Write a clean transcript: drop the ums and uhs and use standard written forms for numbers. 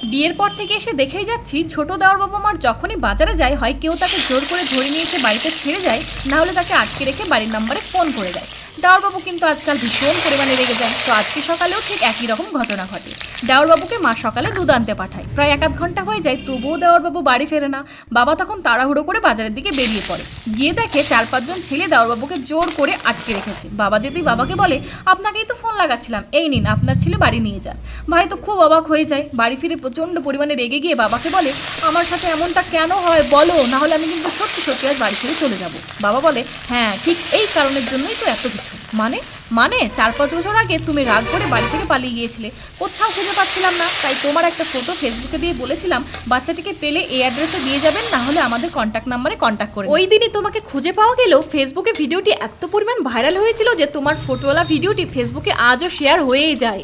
বিয়ের পর থেকে এসে দেখেই যাচ্ছি ছোট দেওর বাবা মার যখনই বাজারে যায় হয় কেউ তাকে জোর করে ধরে নিয়ে এসে বাড়িতে ছেড়ে যায়, না হলে তাকে আটকে রেখে বাড়ির নম্বরে ফোন করে দেয়। দেওরবাবু কিন্তু আজকাল ভীষণ পরিমাণে রেগে যায়। তো আজকে সকালেও ঠিক একই রকম ঘটনা ঘটে। দেওরবাবুকে মা সকালে দুধ আনতে পাঠায়, প্রায় 1/2 ঘন্টা হয়ে যায়, তবুও দেওরবাবু বাড়ি ফেরে না। বাবা তখন তাড়াহুড়ো করে বাজারের দিকে বেরিয়ে পড়ে। গিয়ে দেখে 4-5 জন ছেলে দেওরবাবুকে জোর করে আটকে রেখেছে। বাবা যেতেই বাবাকে বলে, আপনাকেই তো ফোন লাগাচ্ছিলাম, এই নিন আপনার ছেলে বাড়ি নিয়ে যান। ভাই তো খুব অবাক হয়ে যায়। বাড়ি ফিরে প্রচণ্ড পরিমাণে রেগে গিয়ে বাবাকে বলে, আমার সাথে এমনটা কেন হয় বলো, না হলে আমি কিন্তু সত্যি সত্যি আজ বাড়ি ছেড়ে চলে যাব। বাবা বলে, হ্যাঁ ঠিক এই কারণের জন্যই তো এত কিছু। মানে মানে 4-5 বছর আগে তুমি রাগ করে বাড়ি থেকে পালিয়ে গিয়েছিলে, কোথাও খুঁজে পাচ্ছিলাম না, তাই তোমার একটা ফটো ফেসবুকে দিয়ে বলেছিলাম বাচ্চাটিকে পেলে এই অ্যাড্রেসে দিয়ে যাবেন, না হলে আমাদের কন্ট্যাক্ট নাম্বারে কন্ট্যাক্ট করে। ওই দিনই তোমাকে খুঁজে পাওয়া গেলেও ফেসবুকে ভিডিওটি এত পরিমাণ ভাইরাল হয়েছিল যে তোমার ফটোওয়ালা ভিডিওটি ফেসবুকে আজও শেয়ার হয়েই যায়।